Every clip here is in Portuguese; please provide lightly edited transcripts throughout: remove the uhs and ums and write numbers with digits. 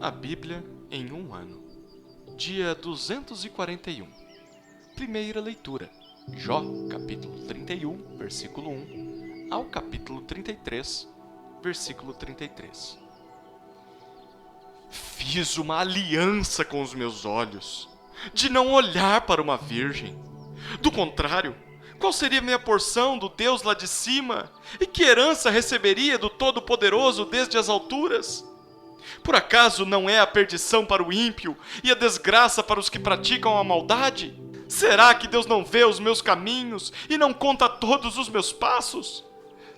A Bíblia em um ano. Dia 241. Primeira leitura. Jó, capítulo 31, versículo 1, ao capítulo 33, versículo 33. Fiz uma aliança com os meus olhos, de não olhar para uma virgem. Do contrário, qual seria minha porção do Deus lá de cima? E que herança receberia do Todo-Poderoso desde as alturas? Por acaso não é a perdição para o ímpio e a desgraça para os que praticam a maldade? Será que Deus não vê os meus caminhos e não conta todos os meus passos?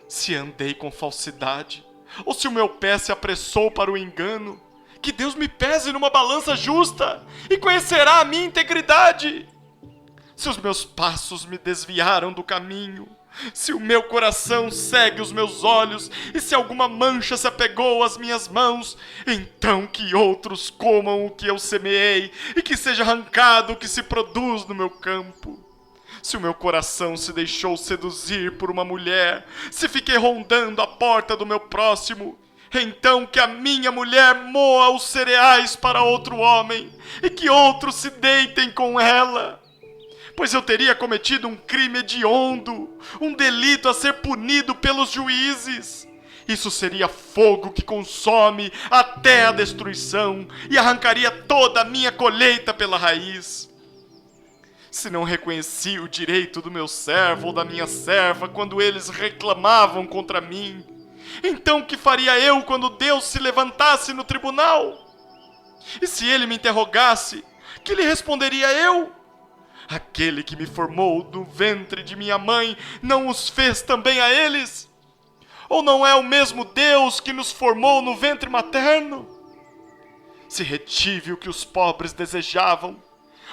Se andei com falsidade, ou se o meu pé se apressou para o engano, que Deus me pese numa balança justa e conhecerá a minha integridade. Se os meus passos me desviaram do caminho, se o meu coração segue os meus olhos e se alguma mancha se apegou às minhas mãos, então que outros comam o que eu semeei e que seja arrancado o que se produz no meu campo. Se o meu coração se deixou seduzir por uma mulher, se fiquei rondando a porta do meu próximo, então que a minha mulher moa os cereais para outro homem e que outros se deitem com ela. Pois eu teria cometido um crime hediondo, um delito a ser punido pelos juízes. Isso seria fogo que consome até a destruição e arrancaria toda a minha colheita pela raiz. Se não reconheci o direito do meu servo ou da minha serva quando eles reclamavam contra mim, então que faria eu quando Deus se levantasse no tribunal? E se ele me interrogasse, que lhe responderia eu? Aquele que me formou do ventre de minha mãe não os fez também a eles? Ou não é o mesmo Deus que nos formou no ventre materno? Se retive o que os pobres desejavam,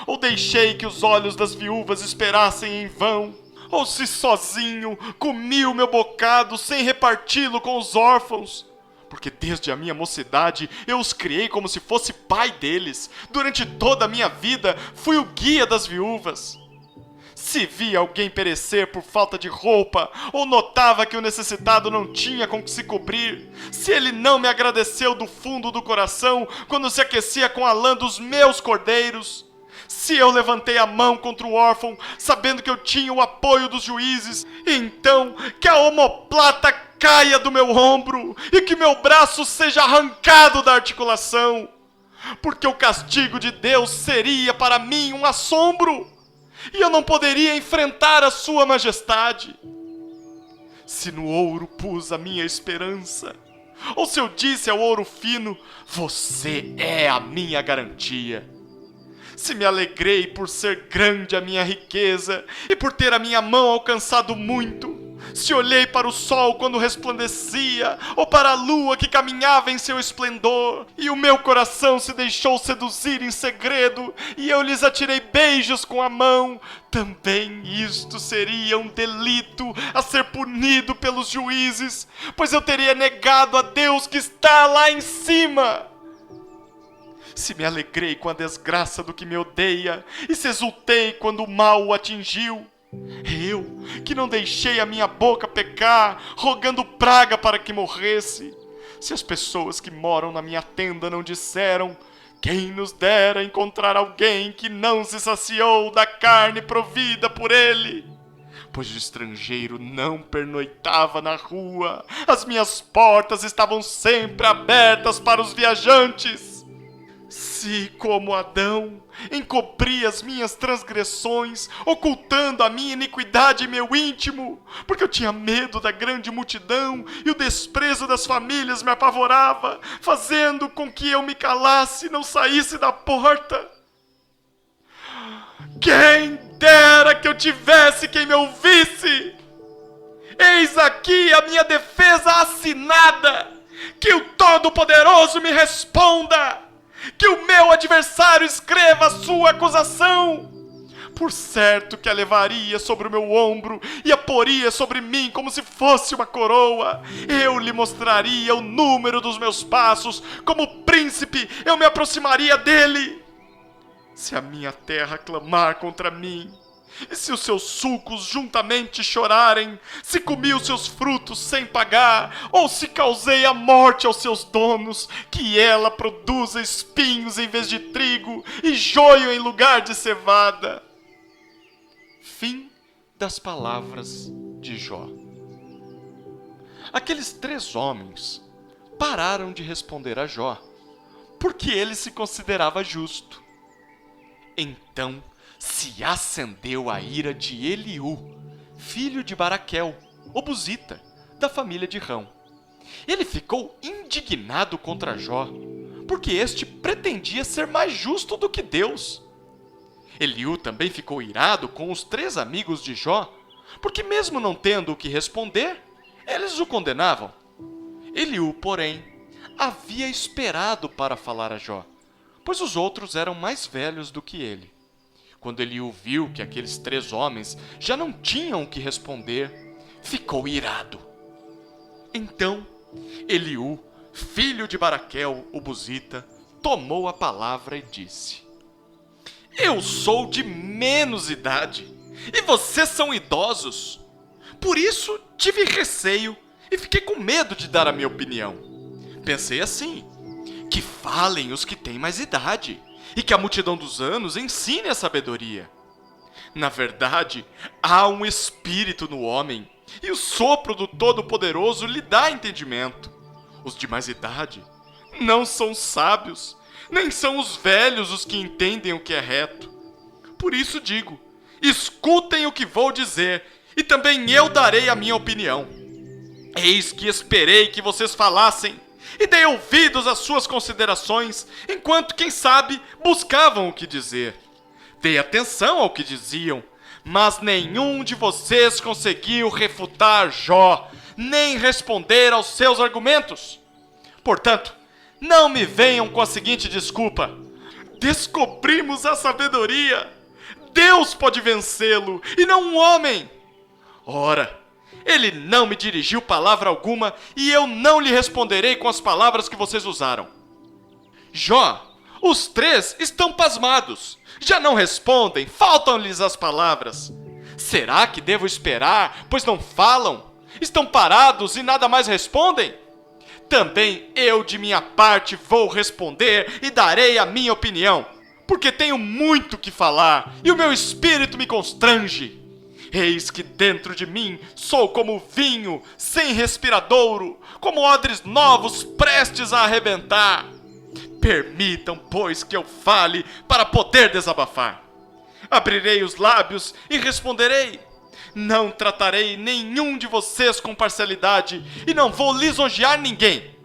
ou deixei que os olhos das viúvas esperassem em vão, ou se sozinho comi o meu bocado sem reparti-lo com os órfãos, porque desde a minha mocidade eu os criei como se fosse pai deles. Durante toda a minha vida fui o guia das viúvas. Se via alguém perecer por falta de roupa, ou notava que o necessitado não tinha com que se cobrir, se ele não me agradeceu do fundo do coração quando se aquecia com a lã dos meus cordeiros, se eu levantei a mão contra o órfão, sabendo que eu tinha o apoio dos juízes, então que a omoplata caia do meu ombro e que meu braço seja arrancado da articulação, porque o castigo de Deus seria para mim um assombro, e eu não poderia enfrentar a sua majestade. Se no ouro pus a minha esperança, ou se eu disse ao ouro fino, você é a minha garantia. Se me alegrei por ser grande a minha riqueza e por ter a minha mão alcançado muito, se olhei para o sol quando resplandecia, ou para a lua que caminhava em seu esplendor, e o meu coração se deixou seduzir em segredo, e eu lhes atirei beijos com a mão, também isto seria um delito a ser punido pelos juízes, pois eu teria negado a Deus que está lá em cima. Se me alegrei com a desgraça do que me odeia, e se exultei quando o mal o atingiu, eu, que não deixei a minha boca pecar, rogando praga para que morresse, se as pessoas que moram na minha tenda não disseram, quem nos dera encontrar alguém que não se saciou da carne provida por ele? Pois o estrangeiro não pernoitava na rua, as minhas portas estavam sempre abertas para os viajantes. Se, como Adão, encobri as minhas transgressões, ocultando a minha iniquidade em meu íntimo, porque eu tinha medo da grande multidão e o desprezo das famílias me apavorava, fazendo com que eu me calasse e não saísse da porta. Quem dera que eu tivesse quem me ouvisse! Eis aqui a minha defesa assinada, que o Todo-Poderoso me responda! Que o meu adversário escreva a sua acusação. Por certo que a levaria sobre o meu ombro e a poria sobre mim como se fosse uma coroa. Eu lhe mostraria o número dos meus passos. Como príncipe, eu me aproximaria dele. Se a minha terra clamar contra mim, E se os seus sulcos juntamente chorarem, se comi os seus frutos sem pagar, ou se causei a morte aos seus donos, que ela produza espinhos em vez de trigo e joio em lugar de cevada. Fim das palavras de Jó. Aqueles 3 homens pararam de responder a Jó, porque ele se considerava justo. Então se acendeu a ira de Eliú, filho de Baraquel, o buzita, da família de Rão. Ele ficou indignado contra Jó, porque este pretendia ser mais justo do que Deus. Eliú também ficou irado com os 3 amigos de Jó, porque mesmo não tendo o que responder, eles o condenavam. Eliú, porém, havia esperado para falar a Jó, pois os outros eram mais velhos do que ele. Quando Eliú viu que aqueles 3 homens já não tinham o que responder, ficou irado. Então, Eliú, filho de Baraquel, o buzita, tomou a palavra e disse: Eu sou de menos idade, e vocês são idosos. Por isso tive receio e fiquei com medo de dar a minha opinião. Pensei assim: que falem os que têm mais idade, e que a multidão dos anos ensine a sabedoria. Na verdade, há um espírito no homem, e o sopro do Todo-Poderoso lhe dá entendimento. Os de mais idade não são sábios, nem são os velhos os que entendem o que é reto. Por isso digo, escutem o que vou dizer, e também eu darei a minha opinião. Eis que esperei que vocês falassem, e dei ouvidos às suas considerações, enquanto, quem sabe, buscavam o que dizer. Dei atenção ao que diziam, mas nenhum de vocês conseguiu refutar Jó, nem responder aos seus argumentos. Portanto, não me venham com a seguinte desculpa: descobrimos a sabedoria. Deus pode vencê-lo, e não um homem. Ora, ele não me dirigiu palavra alguma, e eu não lhe responderei com as palavras que vocês usaram. Jó, os 3 estão pasmados, já não respondem, faltam-lhes as palavras. Será que devo esperar, pois não falam? Estão parados e nada mais respondem? Também eu, de minha parte, vou responder e darei a minha opinião, porque tenho muito que falar, e o meu espírito me constrange. Eis que dentro de mim sou como vinho sem respiradouro, como odres novos prestes a arrebentar. Permitam, pois, que eu fale para poder desabafar. Abrirei os lábios e responderei. Não tratarei nenhum de vocês com parcialidade e não vou lisonjear ninguém,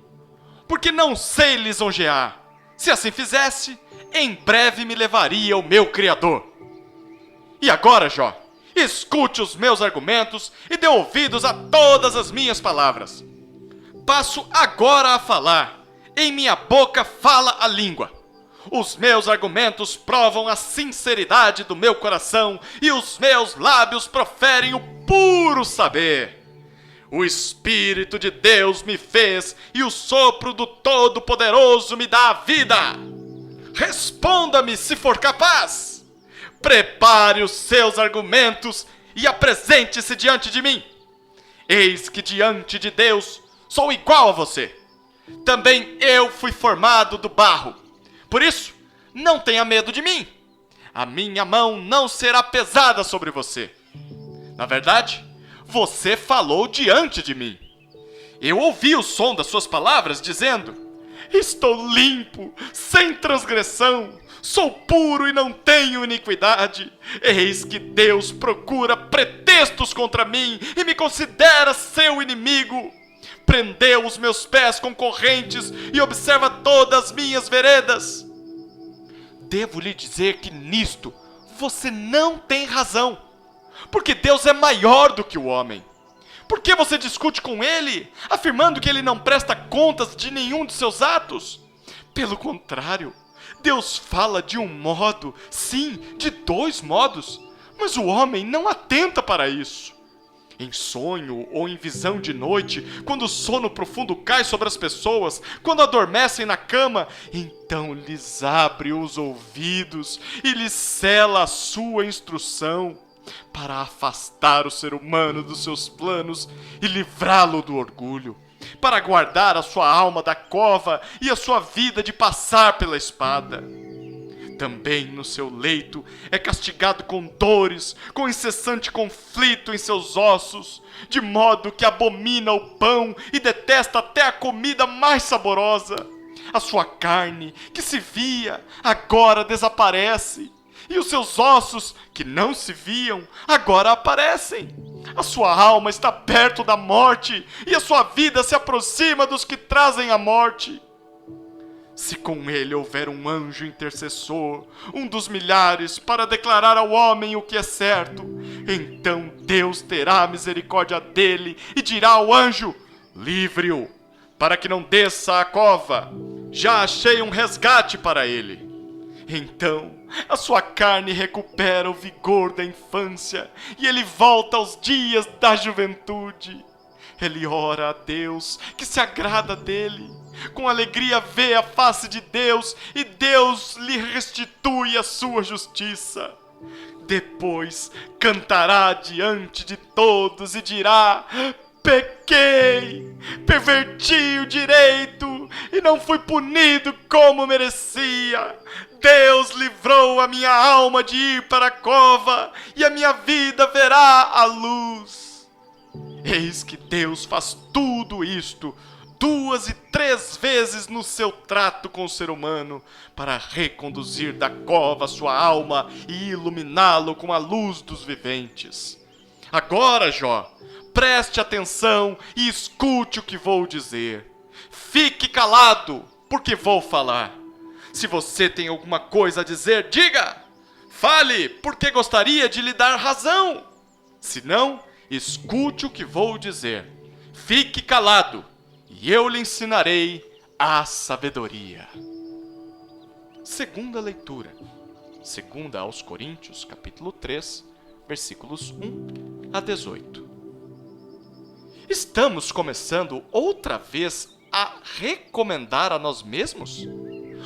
porque não sei lisonjear. Se assim fizesse, em breve me levaria o meu Criador. E agora, Jó, escute os meus argumentos e dê ouvidos a todas as minhas palavras. Passo agora a falar. Em minha boca fala a língua. Os meus argumentos provam a sinceridade do meu coração e os meus lábios proferem o puro saber. O Espírito de Deus me fez e o sopro do Todo-Poderoso me dá a vida. Responda-me se for capaz. Prepare os seus argumentos e apresente-se diante de mim. Eis que diante de Deus sou igual a você. Também eu fui formado do barro. Por isso, não tenha medo de mim. A minha mão não será pesada sobre você. Na verdade, você falou diante de mim. Eu ouvi o som das suas palavras dizendo: estou limpo, sem transgressão. Sou puro e não tenho iniquidade. Eis que Deus procura pretextos contra mim e me considera seu inimigo. Prendeu os meus pés com correntes e observa todas as minhas veredas. Devo lhe dizer que nisto você não tem razão, porque Deus é maior do que o homem. Por que você discute com ele, afirmando que ele não presta contas de nenhum de seus atos? Pelo contrário, Deus fala de um modo, sim, de 2 modos, mas o homem não atenta para isso. Em sonho ou em visão de noite, quando o sono profundo cai sobre as pessoas, quando adormecem na cama, então lhes abre os ouvidos e lhes cela a sua instrução. para afastar o ser humano dos seus planos e livrá-lo do orgulho, para guardar a sua alma da cova e a sua vida de passar pela espada. Também no seu leito é castigado com dores, com incessante conflito em seus ossos, de modo que abomina o pão e detesta até a comida mais saborosa. A sua carne, que se via, agora desaparece, e os seus ossos, que não se viam, agora aparecem. A sua alma está perto da morte, e a sua vida se aproxima dos que trazem a morte. Se com ele houver um anjo intercessor, um dos milhares, para declarar ao homem o que é certo, então Deus terá misericórdia dele e dirá ao anjo: livre-o, para que não desça à cova. Já achei um resgate para ele. Então a sua carne recupera o vigor da infância e ele volta aos dias da juventude. Ele ora a Deus, que se agrada dele. Com alegria vê a face de Deus e Deus lhe restitui a sua justiça. Depois cantará diante de todos e dirá: pequei, perverti o direito e não fui punido como merecia. Deus livrou a minha alma de ir para a cova e a minha vida verá a luz. Eis que Deus faz tudo isto 2 e 3 vezes no seu trato com o ser humano, para reconduzir da cova sua alma e iluminá-lo com a luz dos viventes. Agora, Jó, preste atenção e escute o que vou dizer. Fique calado, porque vou falar. Se você tem alguma coisa a dizer, diga! Fale, porque gostaria de lhe dar razão. Se não, escute o que vou dizer. Fique calado, e eu lhe ensinarei a sabedoria. Segunda leitura. Segunda aos Coríntios, capítulo 3, versículos 1 a 18. Estamos começando outra vez a recomendar a nós mesmos?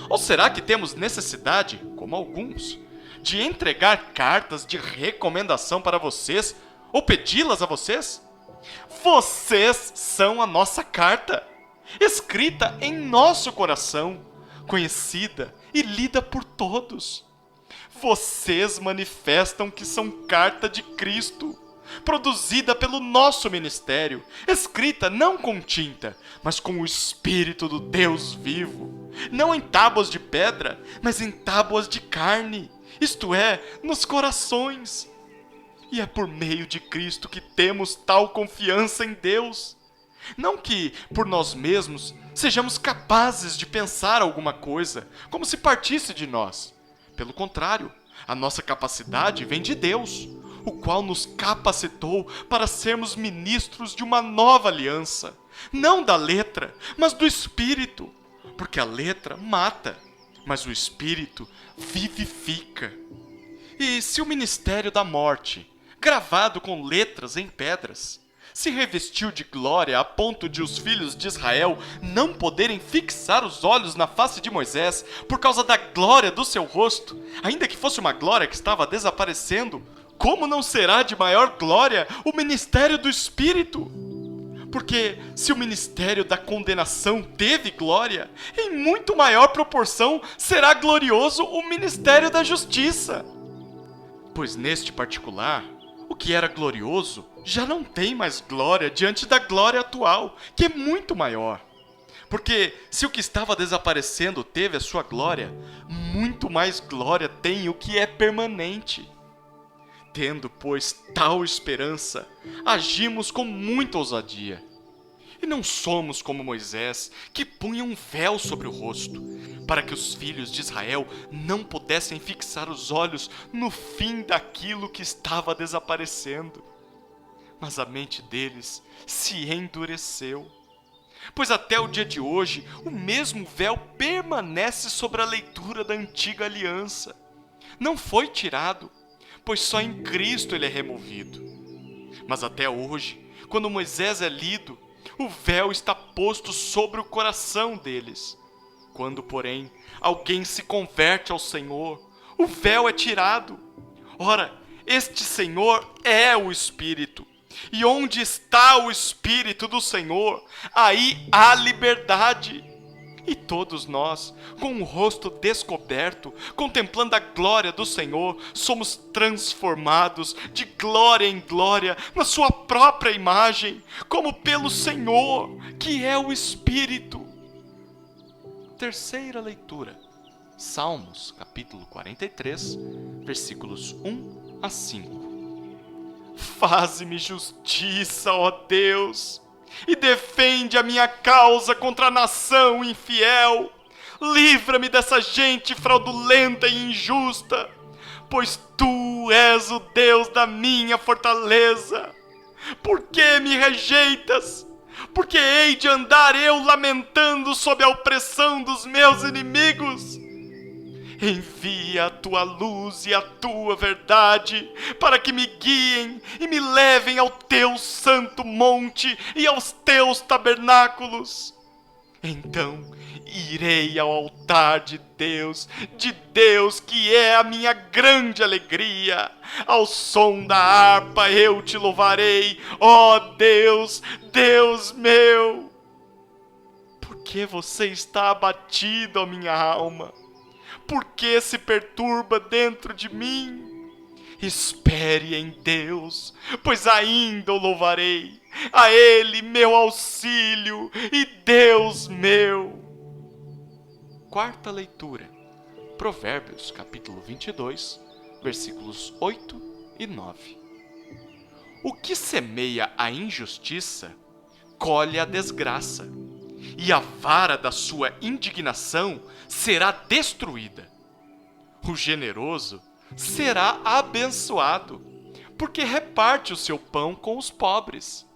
Ou será que temos necessidade, como alguns, de entregar cartas de recomendação para vocês ou pedi-las a vocês? Vocês são a nossa carta, escrita em nosso coração, conhecida e lida por todos. Vocês manifestam que são carta de Cristo, produzida pelo nosso ministério, escrita não com tinta, mas com o Espírito do Deus vivo, não em tábuas de pedra, mas em tábuas de carne, isto é, nos corações. E é por meio de Cristo que temos tal confiança em Deus. Não que, por nós mesmos, sejamos capazes de pensar alguma coisa, como se partisse de nós. Pelo contrário, a nossa capacidade vem de Deus, o qual nos capacitou para sermos ministros de uma nova aliança, não da letra, mas do Espírito, porque a letra mata, mas o Espírito vivifica. E se o ministério da morte, gravado com letras em pedras, se revestiu de glória a ponto de os filhos de Israel não poderem fixar os olhos na face de Moisés por causa da glória do seu rosto, ainda que fosse uma glória que estava desaparecendo, como não será de maior glória o ministério do Espírito? Porque se o ministério da condenação teve glória, em muito maior proporção será glorioso o ministério da justiça. Pois neste particular, o que era glorioso já não tem mais glória diante da glória atual, que é muito maior. Porque se o que estava desaparecendo teve a sua glória, muito mais glória tem o que é permanente. Tendo, pois, tal esperança, agimos com muita ousadia. E não somos como Moisés, que punha um véu sobre o rosto, para que os filhos de Israel não pudessem fixar os olhos no fim daquilo que estava desaparecendo. Mas a mente deles se endureceu. Pois até o dia de hoje, o mesmo véu permanece sobre a leitura da antiga aliança. Não foi tirado, pois só em Cristo ele é removido. Mas até hoje, quando Moisés é lido, o véu está posto sobre o coração deles. Quando, porém, alguém se converte ao Senhor, o véu é tirado. Ora, Este Senhor é o Espírito. E onde está o Espírito do Senhor, aí há liberdade. E todos nós, com o rosto descoberto, contemplando a glória do Senhor, somos transformados de glória em glória na sua própria imagem, como pelo Senhor, que é o Espírito. Terceira leitura. Salmos, capítulo 43, versículos 1 a 5. Faze-me justiça, ó Deus, e defende a minha causa contra a nação infiel. Livra-me dessa gente fraudulenta e injusta, pois Tu és o Deus da minha fortaleza. Por que me rejeitas? Porque hei de andar eu lamentando sob a opressão dos meus inimigos? Envia a Tua luz e a Tua verdade, para que me guiem e me levem ao Teu santo monte e aos Teus tabernáculos. Então irei ao altar de Deus que é a minha grande alegria. Ao som da harpa eu Te louvarei, ó Deus, Deus meu. Por que você está abatido, ó minha alma? Por que se perturba dentro de mim? Espere em Deus, pois ainda o louvarei, a Ele meu auxílio e Deus meu. Quarta leitura, Provérbios capítulo 22, versículos 8 e 9. O que semeia a injustiça, colhe a desgraça, e a vara da sua indignação será destruída. O generoso será abençoado, porque reparte o seu pão com os pobres.